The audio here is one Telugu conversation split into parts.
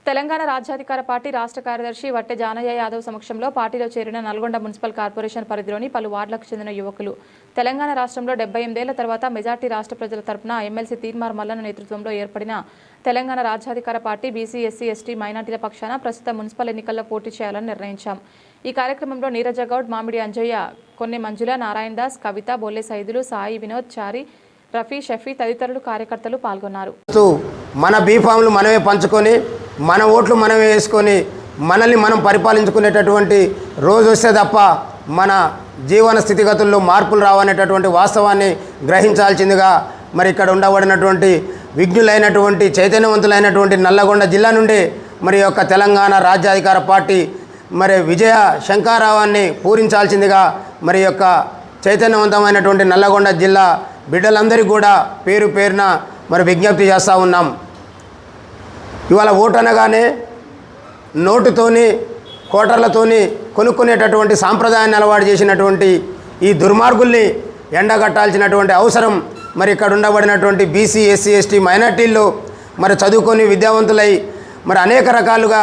తెలంగాణ రాజ్యాధికార పార్టీ రాష్ట్ర కార్యదర్శి వట్టె జానయ్య యాదవ్ సమక్షంలో పార్టీలో చేరిన నల్గొండ మున్సిపల్ కార్పొరేషన్ పరిధిలోని పలు వార్డులకు చెందిన యువకులు తెలంగాణ రాష్ట్రంలో 78 ఏళ్ల తర్వాత మెజార్టీ రాష్ట్ర ప్రజల తరపున ఎమ్మెల్సీ తీర్మార్ మల్లన్న నేతృత్వంలో ఏర్పడిన తెలంగాణ రాజ్యాధికార పార్టీ బీసీ ఎస్సీ ఎస్టీ మైనార్టీల పక్షాన ప్రస్తుత మున్సిపల్ ఎన్నికల్లో పోటీ చేయాలని నిర్ణయించాం। ఈ కార్యక్రమంలో నీరజ గౌడ్, మామిడి అంజయ్య, కొన్ని మంజుల, నారాయణ దాస్, కవిత, బొల్లె సైదులు, సాయి వినోద్, చారి, రఫీ, షఫీ తదితరులు కార్యకర్తలు పాల్గొన్నారు। మన బీఫామ్లు మనమే పంచుకొని మన ఓట్లు మనమే వేసుకొని మనల్ని మనం పరిపాలించుకునేటటువంటి రోజు వస్తే తప్ప మన జీవన స్థితిగతుల్లో మార్పులు రావనేటటువంటి వాస్తవాన్ని గ్రహించాల్సిందిగా మరి ఇక్కడ ఉండబడినటువంటి విఘ్నులైనటువంటి చైతన్యవంతులైనటువంటి నల్లగొండ జిల్లా నుండి మరి యొక్క తెలంగాణ రాజ్యాధికార పార్టీ మరి విజయ శంఖారావాన్ని పూరించాల్సిందిగా మరి యొక్క చైతన్యవంతమైనటువంటి నల్లగొండ జిల్లా బిడ్డలందరికీ కూడా పేరు పేరున మరి విజ్ఞప్తి చేస్తూ ఉన్నాం। ఇవాళ ఓటు అనగానే నోటుతోని కోటర్లతోని కొనుక్కునేటటువంటి సాంప్రదాయాన్ని అలవాటు చేసినటువంటి ఈ దుర్మార్గుల్ని ఎండగట్టాల్సినటువంటి అవసరం మరి ఇక్కడ ఉండబడినటువంటి బీసీ ఎస్సీ ఎస్టీ మైనార్టీల్లో మరి చదువుకొని విద్యావంతులై మరి అనేక రకాలుగా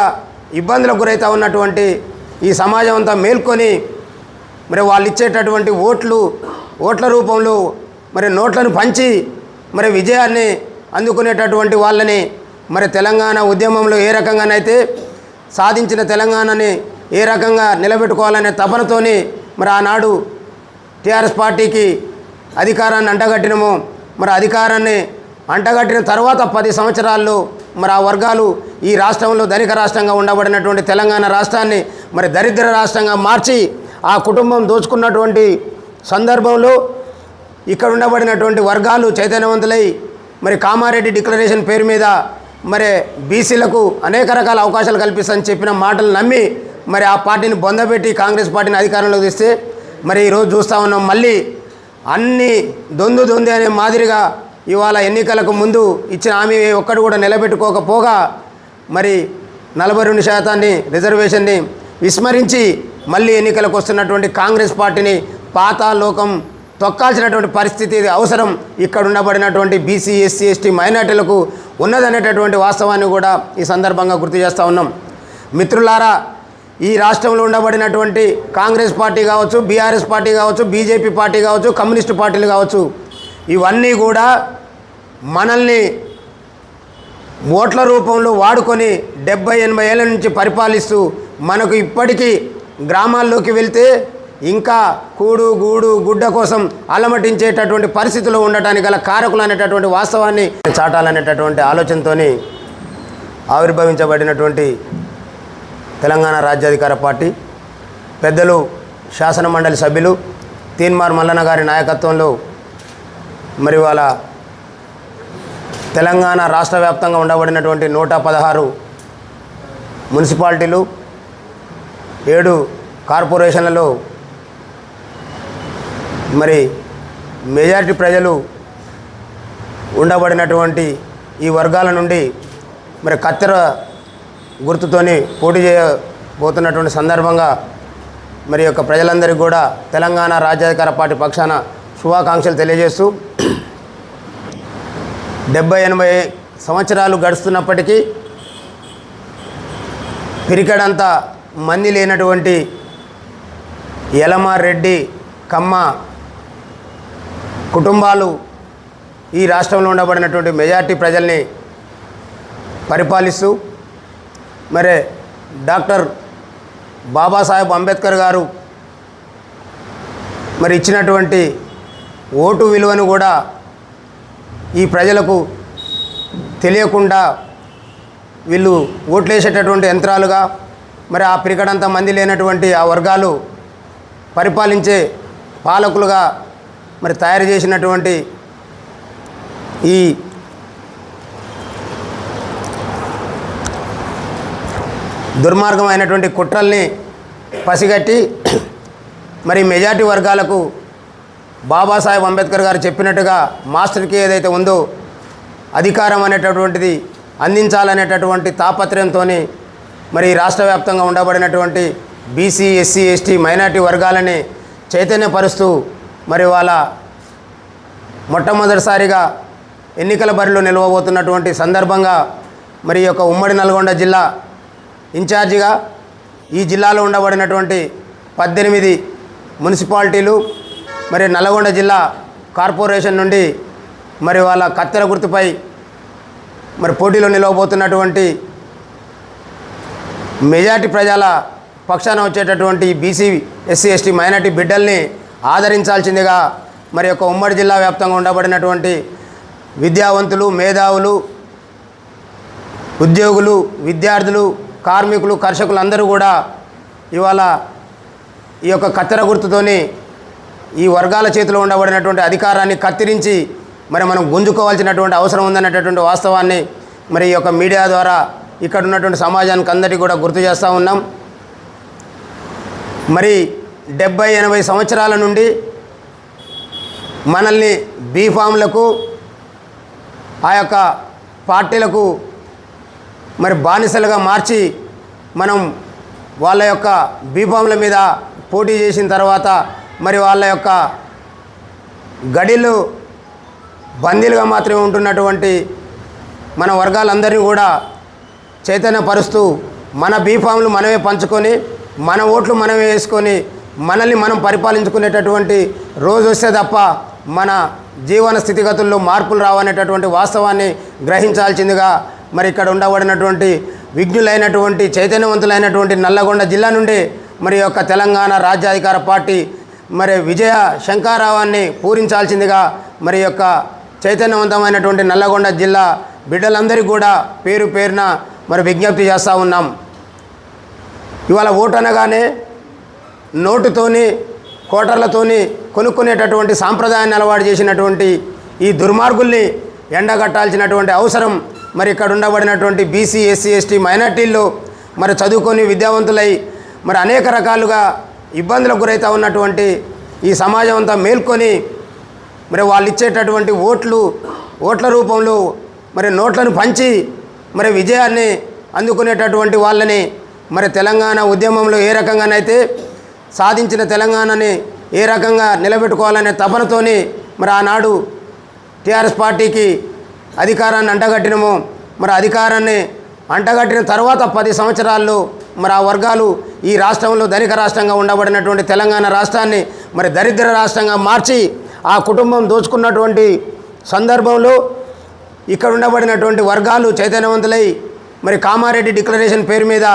ఇబ్బందులకు గురవుతూ ఉన్నటువంటి ఈ సమాజం అంతా మేల్కొని మరి వాళ్ళు ఇచ్చేటటువంటి ఓట్ల రూపంలో మరి నోట్లను పంచి మరి విజయాన్ని అందుకునేటటువంటి వాళ్ళని మరి తెలంగాణ ఉద్యమంలో ఏ రకంగానైతే సాధించిన తెలంగాణని ఏ రకంగా నిలబెట్టుకోవాలనే తపనతోని మరి ఆనాడు టీఆర్ఎస్ పార్టీకి అధికారాన్ని అంటగట్టినమో మరి అధికారాన్ని అంటగట్టిన తర్వాత 10 సంవత్సరాల్లో మరి ఆ వర్గాలు ఈ రాష్ట్రంలో ధనిక రాష్ట్రంగా ఉండబడినటువంటి తెలంగాణ రాష్ట్రాన్ని మరి దరిద్ర రాష్ట్రంగా మార్చి ఆ కుటుంబం దోచుకున్నటువంటి సందర్భంలో ఇక్కడ ఉండబడినటువంటి వర్గాలు చైతన్యవంతులై మరి కామారెడ్డి డిక్లరేషన్ పేరు మీద మరి బీసీలకు అనేక రకాల అవకాశాలు కల్పిస్తామని చెప్పిన మాటలు నమ్మి మరి ఆ పార్టీని బొందబెట్టి కాంగ్రెస్ పార్టీని అధికారంలోకి తెస్తే మరి ఈరోజు చూస్తూ ఉన్నాం మళ్ళీ అన్ని దొంది అనే మాదిరిగా ఇవాళ ఎన్నికలకు ముందు ఇచ్చిన హామీ ఒక్కడు కూడా నిలబెట్టుకోకపోగా మరి 42% రిజర్వేషన్ని విస్మరించి మళ్ళీ ఎన్నికలకు వస్తున్నటువంటి కాంగ్రెస్ పార్టీని పాతాళలోకం తొక్కాల్సినటువంటి పరిస్థితి అవసరం ఇక్కడ ఉండబడినటువంటి బీసీ ఎస్సీ ఎస్టీ మైనార్టీలకు ఉన్నదనేటటువంటి వాస్తవాన్ని కూడా ఈ సందర్భంగా గుర్తు చేస్తూ ఉన్నాం। మిత్రులారా, ఈ రాష్ట్రంలో ఉండబడినటువంటి కాంగ్రెస్ పార్టీ కావచ్చు, బీఆర్ఎస్ పార్టీ కావచ్చు, బీజేపీ పార్టీ కావచ్చు, కమ్యూనిస్టు పార్టీలు కావచ్చు, ఇవన్నీ కూడా మనల్ని ఓట్ల రూపంలో వాడుకొని 70-80 ఏళ్ళ నుంచి పరిపాలిస్తూ మనకు ఇప్పటికీ గ్రామాల్లోకి వెళ్తే ఇంకా కూడు గూడు గుడ్డ కోసం అలమటించేటటువంటి పరిస్థితిలో ఉండటానికి గల కారకులు అనేటటువంటి వాస్తవాన్ని చాటాలనేటటువంటి ఆలోచనతో ఆవిర్భవించబడినటువంటి తెలంగాణ రాజ్యాధికార పార్టీ పెద్దలు శాసన మండలి సభ్యులు తీన్మార్ మల్లన్న గారి నాయకత్వంలో మరి వాళ్ళ తెలంగాణ రాష్ట్ర వ్యాప్తంగా ఉండబడినటువంటి 116 మున్సిపాలిటీలు 7 కార్పొరేషన్లలో మరి మెజారిటీ ప్రజలు ఉండబడినటువంటి ఈ వర్గాల నుండి మరి కత్తెర గుర్తుతోని పోటీ చేయబోతున్నటువంటి సందర్భంగా మరి యొక్క ప్రజలందరికీ కూడా తెలంగాణ రాజ్యాధికార పార్టీ పక్షాన శుభాకాంక్షలు తెలియజేస్తూ 70-80 సంవత్సరాలు గడుస్తున్నప్పటికీ పిరికడంతా మంది లేనటువంటి యలమార్ రెడ్డి కమ్మ కుటుంబాలు ఈ రాష్ట్రంలో ఉండబడినటువంటి మెజార్టీ ప్రజల్ని పరిపాలిస్తూ మరి డాక్టర్ బాబాసాహెబ్ అంబేద్కర్ గారు మరి ఇచ్చినటువంటి ఓటు విలువను కూడా ఈ ప్రజలకు తెలియకుండా వీళ్ళు ఓట్లేసేటటువంటి యంత్రాలుగా మరి ఆ పిరికడంతా మంది లేనటువంటి ఆ వర్గాలు పరిపాలించే పాలకులుగా మరి తయారు చేసినటువంటి ఈ దుర్మార్గమైనటువంటి కుట్రల్ని పసిగట్టి మరి మెజార్టీ వర్గాలకు బాబాసాహెబ్ అంబేద్కర్ గారు చెప్పినట్టుగా మాస్టర్కి ఏదైతే ఉందో అధికారం అనేటటువంటిది అందించాలనేటటువంటి తాపత్రయంతో మరి రాష్ట్ర వ్యాప్తంగా ఉండబడినటువంటి బీసీ ఎస్సీ ఎస్టీ మైనార్టీ వర్గాలని చైతన్యపరుస్తూ మరి వాళ్ళ మొట్టమొదటిసారిగా ఎన్నికల బరిలో నిలవబోతున్నటువంటి సందర్భంగా మరి ఈ యొక్క ఉమ్మడి నల్గొండ జిల్లా ఇన్ఛార్జిగా ఈ జిల్లాలో ఉండబడినటువంటి 18 మున్సిపాలిటీలు మరి నల్గొండ జిల్లా కార్పొరేషన్ నుండి మరి వాళ్ళ కత్తెర గుర్తుపై మరి పోటీలో నిలవబోతున్నటువంటి మెజార్టీ ప్రజల పక్షాన వచ్చేటటువంటి బీసీ ఎస్సీ ఎస్టీ మైనార్టీ బిడ్డల్ని ఆదరించాల్సిందిగా మరి యొక్క ఉమ్మడి జిల్లా వ్యాప్తంగా ఉండబడినటువంటి విద్యావంతులు, మేధావులు, ఉద్యోగులు, విద్యార్థులు, కార్మికులు, కర్షకులు అందరూ కూడా ఇవాళ ఈ యొక్క కత్తెర గుర్తుతోని ఈ వర్గాల చేతిలో ఉండబడినటువంటి అధికారాన్ని కత్తిరించి మరి మనం గుంజుకోవాల్సినటువంటి అవసరం ఉందనేటటువంటి వాస్తవాన్ని మరి ఈ యొక్క మీడియా ద్వారా ఇక్కడ ఉన్నటువంటి సమాజానికి అందరికీ కూడా గుర్తు చేస్తూ ఉన్నాం. మరి 70-80 సంవత్సరాల నుండి మనల్ని బీఫామ్లకు ఆ యొక్క పార్టీలకు మరి బానిసలుగా మార్చి మనం వాళ్ళ యొక్క బీఫామ్ల మీద పోటీ చేసిన తర్వాత మరి వాళ్ళ యొక్క గడిలు బందీలుగా మాత్రమే ఉంటున్నటువంటి మన వర్గాలందరినీ కూడా చైతన్యపరుస్తూ మన బీఫామ్లు మనమే పంచుకొని మన ఓట్లు మనమే వేసుకొని మనల్ని మనం పరిపాలించుకునేటటువంటి రోజు వస్తే తప్ప మన జీవన స్థితిగతుల్లో మార్పులు రావనేటటువంటి వాస్తవాన్ని గ్రహించాల్సిందిగా మరి ఇక్కడ ఉండబడినటువంటి విజ్ఞులైనటువంటి చైతన్యవంతులైనటువంటి నల్లగొండ జిల్లా నుండి మరి యొక్క తెలంగాణ రాజ్యాధికార పార్టీ మరి విజయ శంఖారావాన్ని పూరించాల్సిందిగా మరి యొక్క చైతన్యవంతమైనటువంటి నల్లగొండ జిల్లా బిడ్డలందరికీ కూడా పేరు పేరున మరి విజ్ఞప్తి చేస్తూ ఉన్నాం. ఇవాళ ఓటు అనగానే నోటుతోని కోటర్లతోని కొనుక్కునేటటువంటి సాంప్రదాయాన్ని అలవాటు చేసినటువంటి ఈ దుర్మార్గుల్ని ఎండగట్టాల్సినటువంటి అవసరం మరి ఇక్కడ ఉండబడినటువంటి బీసీ ఎస్సీ ఎస్టీ మైనార్టీల్లో మరి చదువుకొని విద్యావంతులై మరి అనేక రకాలుగా ఇబ్బందులకు గురవుతూ ఉన్నటువంటి ఈ సమాజం అంతా మేల్కొని మరి వాళ్ళు ఇచ్చేటటువంటి ఓట్ల రూపంలో మరి నోట్లను పంచి మరి విజయాన్ని అందుకునేటటువంటి వాళ్ళని మరి తెలంగాణ ఉద్యమంలో ఏ రకంగానైతే సాధించిన తెలంగాణని ఏ రకంగా నిలబెట్టుకోవాలనే తపనతోని మరి ఆనాడు టీఆర్ఎస్ పార్టీకి అధికారాన్ని అంటగట్టినము. మరి అధికారాన్ని అంటగట్టిన తర్వాత 10 సంవత్సరాల్లో మరి ఆ వర్గాలు ఈ రాష్ట్రంలో ధనిక రాష్ట్రంగా ఉండబడినటువంటి తెలంగాణ రాష్ట్రాన్ని మరి దరిద్ర రాష్ట్రంగా మార్చి ఆ కుటుంబం దోచుకున్నటువంటి సందర్భంలో ఇక్కడ ఉండబడినటువంటి వర్గాలు చైతన్యవంతులై మరి కామారెడ్డి డిక్లరేషన్ పేరు మీద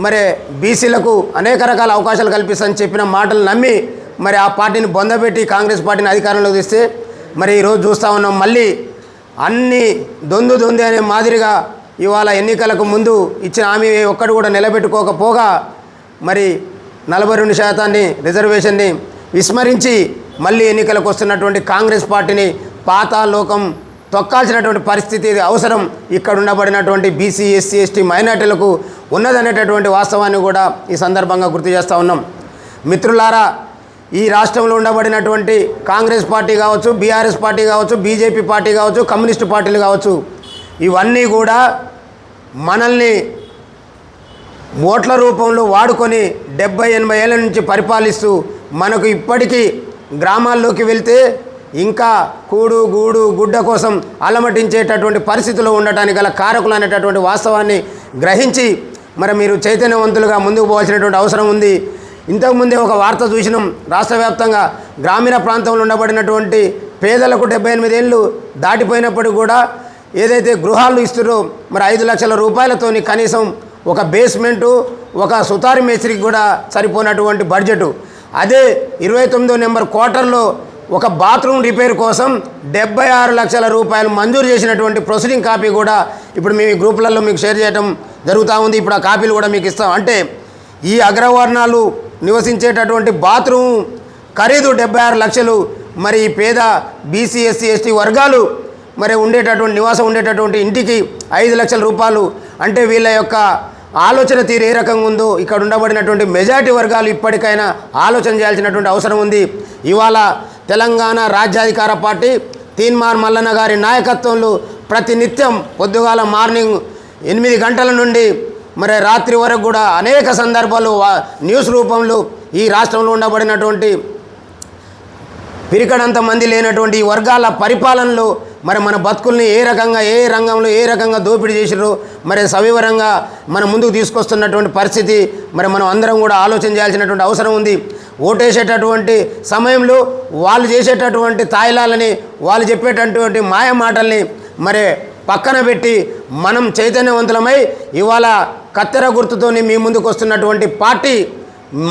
మరి బీసీలకు అనేక రకాల అవకాశాలు కల్పిస్తామని చెప్పిన మాటలు నమ్మి మరి ఆ పార్టీని బొందబెట్టి కాంగ్రెస్ పార్టీని అధికారంలోకి తెస్తే మరి ఈరోజు చూస్తూ ఉన్నాం మళ్ళీ అన్ని దొంది అనే మాదిరిగా ఇవాళ ఎన్నికలకు ముందు ఇచ్చిన హామీ ఒక్కడు కూడా నిలబెట్టుకోకపోగా మరి 42% రిజర్వేషన్ని విస్మరించి మళ్ళీ ఎన్నికలకు వస్తున్నటువంటి కాంగ్రెస్ పార్టీని పాతాళలోకం తొక్కాల్సినటువంటి పరిస్థితి అవసరం ఇక్కడ ఉండబడినటువంటి బీసీ ఎస్సీ ఎస్టీ మైనార్టీలకు ఉన్నదనేటటువంటి వాస్తవాన్ని కూడా ఈ సందర్భంగా గుర్తు చేస్తూ ఉన్నాం. మిత్రులారా, ఈ రాష్ట్రంలో ఉండబడినటువంటి కాంగ్రెస్ పార్టీ కావచ్చు, బీఆర్ఎస్ పార్టీ కావచ్చు, బీజేపీ పార్టీ కావచ్చు, కమ్యూనిస్టు పార్టీలు కావచ్చు, ఇవన్నీ కూడా మనల్ని ఓట్ల రూపంలో వాడుకొని 70-80 ఏళ్ళ నుంచి పరిపాలిస్తూ మనకు ఇప్పటికీ గ్రామాల్లోకి వెళ్తే ఇంకా కూడు గూడు గుడ్డ కోసం అలమటించేటటువంటి పరిస్థితిలో ఉండటానికి గల కారకులు అనేటటువంటి వాస్తవాన్ని గ్రహించి మరి మీరు చైతన్యవంతులుగా ముందుకు పోవాల్సినటువంటి అవసరం ఉంది. ఇంతకుముందే ఒక వార్త చూసినాం, రాష్ట్ర వ్యాప్తంగా గ్రామీణ ప్రాంతంలో ఉండబడినటువంటి పేదలకు 78 ఏళ్ళు దాటిపోయినప్పటికీ కూడా ఏదైతే గృహాలు ఇస్తున్నారో మరి 5 లక్షల రూపాయలతోని కనీసం ఒక బేస్మెంటు, ఒక సుతారి మేస్త్రికి కూడా సరిపోయినటువంటి బడ్జెటు. అదే 29వ నెంబర్ క్వార్టర్లో ఒక బాత్రూమ్ రిపేర్ కోసం 76 లక్షల రూపాయలు మంజూరు చేసినటువంటి ప్రొసీడింగ్ కాపీ కూడా ఇప్పుడు మేము ఈ గ్రూపులలో మీకు షేర్ చేయడం జరుగుతూ ఉంది. ఇప్పుడు ఆ కాపీలు కూడా మీకు ఇస్తాం. అంటే ఈ అగ్రవర్ణాలు నివసించేటటువంటి బాత్రూమ్ ఖరీదు 76 లక్షలు. మరి ఈ పేద బీసీ ఎస్సీ ఎస్టీ వర్గాలు మరి ఉండేటటువంటి నివాసం ఉండేటటువంటి ఇంటికి 5 లక్షల రూపాయలు. అంటే వీళ్ళ యొక్క ఆలోచన తీరు ఏ రకంగా ఉందో ఇక్కడ ఉండబడినటువంటి మెజారిటీ వర్గాలు ఇప్పటికైనా ఆలోచన చేయాల్సినటువంటి అవసరం ఉంది. ఇవాళ తెలంగాణ రాజ్యాధికార పార్టీ తీన్మార్ మల్లన్న గారి నాయకత్వంలో ప్రతినిత్యం పొద్దుగాల మార్నింగ్ 8 గంటల నుండి మరి రాత్రి వరకు కూడా అనేక సందర్భాలు న్యూస్ రూపంలో ఈ రాష్ట్రంలో ఉండబడినటువంటి పిరికడంత మంది లేనటువంటి ఈ వర్గాల పరిపాలనలో మరి మన బతుకుల్ని ఏ రకంగా ఏ రంగంలో ఏ రకంగా దోపిడీ చేసిర్రు మరి సవివరంగా మన ముందుకు తీసుకొస్తున్నటువంటి పరిస్థితి మరి మనం అందరం కూడా ఆలోచన చేయాల్సినటువంటి అవసరం ఉంది. ఓటేసేటటువంటి సమయంలో వాళ్ళు చేసేటటువంటి తాయిలాలని వాళ్ళు చెప్పేటటువంటి మాయ మాటల్ని మరి పక్కన పెట్టి మనం చైతన్యవంతులమై ఇవాళ కత్తెర గుర్తుతోని మీ ముందుకు వస్తున్నటువంటి పార్టీ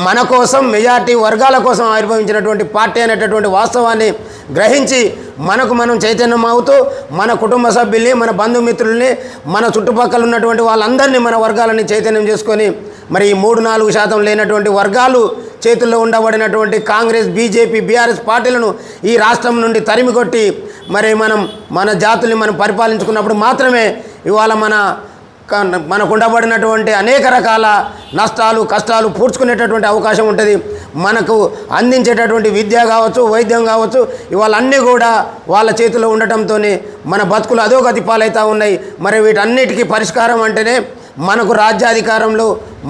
మన కోసం మెజార్టీ వర్గాల కోసం ఆవిర్భవించినటువంటి పార్టీ అనేటటువంటి వాస్తవాన్ని గ్రహించి మనకు మనం చైతన్యం అవుతూ మన కుటుంబ సభ్యుల్ని మన బంధుమిత్రుల్ని మన చుట్టుపక్కల ఉన్నటువంటి వాళ్ళందరినీ మన వర్గాలని చైతన్యం చేసుకొని మరి ఈ 3-4% లేనటువంటి వర్గాలు చేతుల్లో ఉండబడినటువంటి కాంగ్రెస్ బీజేపీ బీఆర్ఎస్ పార్టీలను ఈ రాష్ట్రం నుండి తరిమి కొట్టి మరి మనం మన జాతుల్ని మనం పరిపాలించుకున్నప్పుడు మాత్రమే ఇవాళ మనకు ఉండబడినటువంటి అనేక రకాల నష్టాలు కష్టాలు పూడ్చుకునేటటువంటి అవకాశం ఉంటుంది. మనకు అందించేటటువంటి విద్య కావచ్చు వైద్యం కావచ్చు ఇవాళ అన్నీ కూడా వాళ్ళ చేతిలో ఉండటంతో మన బతుకులు అధోగతి పాలవుతూ ఉన్నాయి. మరి వీటన్నిటికీ పరిష్కారం అంటేనే మనకు రాజ్యాధికారంలో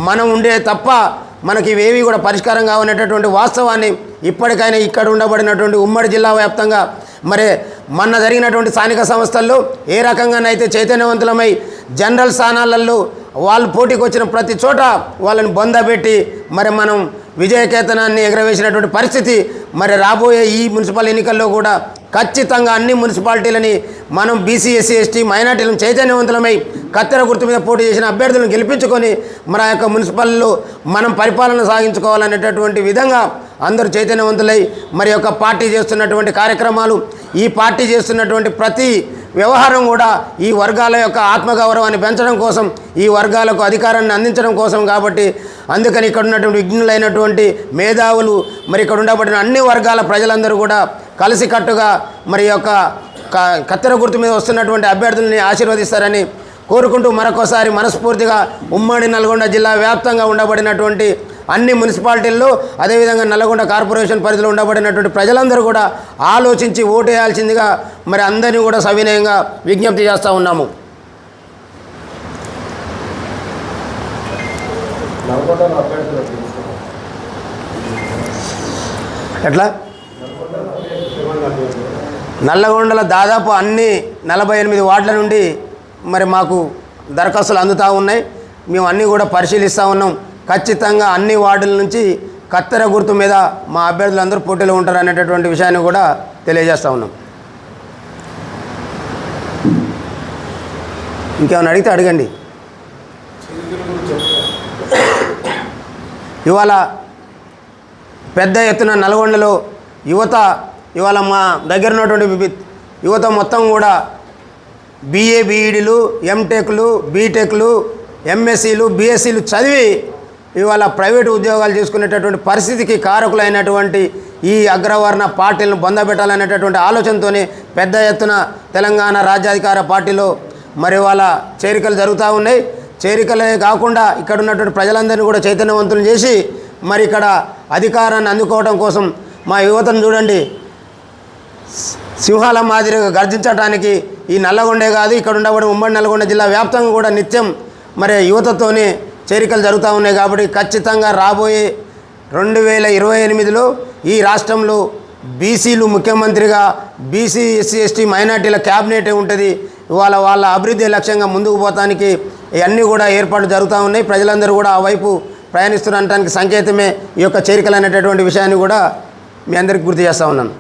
మనం ఉండే తప్ప మనకి ఇవేవి కూడా పరిష్కారం కావనేటటువంటి వాస్తవాన్ని ఇప్పటికైనా ఇక్కడ ఉండబడినటువంటి ఉమ్మడి జిల్లా వ్యాప్తంగా మరి మొన్న జరిగినటువంటి స్థానిక సంస్థల్లో ఏ రకంగానైతే చైతన్యవంతులమై జనరల్ స్థానాలలో వాళ్ళు పోటీకి వచ్చిన ప్రతి చోట వాళ్ళని బొందబెట్టి మరి మనం విజయకేతనాన్ని ఎగరవేసినటువంటి పరిస్థితి మరి రాబోయే ఈ మున్సిపల్ ఎన్నికల్లో కూడా ఖచ్చితంగా అన్ని మున్సిపాలిటీలని మనం బీసీ ఎస్సీ ఎస్టీ మైనార్టీలను చైతన్యవంతులమై కత్తెర గుర్తు మీద పోటీ చేసిన అభ్యర్థులను గెలిపించుకొని మన యొక్క మున్సిపల్లో మనం పరిపాలన సాగించుకోవాలనేటటువంటి విధంగా అందరూ చైతన్యవంతులై మరి యొక్క పార్టీ చేస్తున్నటువంటి కార్యక్రమాలు ఈ పార్టీ చేస్తున్నటువంటి ప్రతి వ్యవహారం కూడా ఈ వర్గాల యొక్క ఆత్మగౌరవాన్ని పెంచడం కోసం ఈ వర్గాలకు అధికారాన్ని అందించడం కోసం కాబట్టి అందుకని ఇక్కడ ఉన్నటువంటి విఘ్నులైనటువంటి మేధావులు మరి ఇక్కడ ఉండబడిన అన్ని వర్గాల ప్రజలందరూ కూడా కలిసికట్టుగా మరి యొక్క కత్తెర గుర్తు మీద వస్తున్నటువంటి అభ్యర్థుల్ని ఆశీర్వదిస్తారని కోరుకుంటూ మరొకసారి మనస్ఫూర్తిగా ఉమ్మడి నల్గొండ జిల్లా వ్యాప్తంగా ఉండబడినటువంటి అన్ని మున్సిపాలిటీల్లో అదేవిధంగా నల్గొండ కార్పొరేషన్ పరిధిలో ఉండబడినటువంటి ప్రజలందరూ కూడా ఆలోచించి ఓటేయాల్సిందిగా మరి అందరినీ కూడా సవినయంగా విజ్ఞప్తి చేస్తూ ఉన్నాము. ఎట్లా నల్లగొండల దాదాపు అన్ని 48 వార్డుల నుండి మరి మాకు దరఖాస్తులు అందుతూ ఉన్నాయి. మేము అన్నీ కూడా పరిశీలిస్తూ ఉన్నాం. ఖచ్చితంగా అన్ని వార్డుల నుంచి కత్తెర గుర్తు మీద మా అభ్యర్థులందరూ పోటీలో ఉంటారు అనేటటువంటి విషయాన్ని కూడా తెలియజేస్తూ ఉన్నాం. ఇంకేమైనా అడిగితే అడగండి. ఇవాళ పెద్ద ఎత్తున నల్గొండలో యువత ఇవాళ మా దగ్గర ఉన్నటువంటి యువత మొత్తం కూడా BA BEDలు ఎంటెక్లు బీటెక్లు MScలు BScలు చదివి ఇవాళ ప్రైవేటు ఉద్యోగాలు చేసుకునేటటువంటి పరిస్థితికి కారకులైనటువంటి ఈ అగ్రవర్ణ పార్టీలను బొందబెట్టాలనేటటువంటి ఆలోచనతోనే పెద్ద ఎత్తున తెలంగాణ రాజ్యాధికార పార్టీలో మరి వాళ్ళ చేరికలు జరుగుతూ ఉన్నాయి. చేరికలే కాకుండా ఇక్కడ ఉన్నటువంటి ప్రజలందరినీ కూడా చైతన్యవంతులు చేసి మరి ఇక్కడ అధికారాన్ని అందుకోవడం కోసం మా యువతను చూడండి సింహాల మాదిరిగా గర్జించడానికి ఈ నల్లగొండే కాదు ఇక్కడ ఉండబడి ఉమ్మడి నల్గొండ జిల్లా వ్యాప్తంగా కూడా నిత్యం మరి యువతతోనే చేరికలు జరుగుతూ ఉన్నాయి. కాబట్టి ఖచ్చితంగా రాబోయే 2028లో ఈ రాష్ట్రంలో బీసీలు ముఖ్యమంత్రిగా బీసీ ఎస్సీ ఎస్టీ మైనార్టీల క్యాబినెట్ ఉంటుంది. ఇవాళ వాళ్ళ అభివృద్ధి లక్ష్యంగా ముందుకు పోతానికి ఇవన్నీ కూడా ఏర్పాట్లు జరుగుతూ ఉన్నాయి. ప్రజలందరూ కూడా ఆ వైపు ప్రయాణిస్తున్నటానికి సంకేతమే ఈ యొక్క చేరికలు అనేటటువంటి విషయాన్ని కూడా మీ అందరికీ గుర్తు చేస్తూ ఉన్నాను.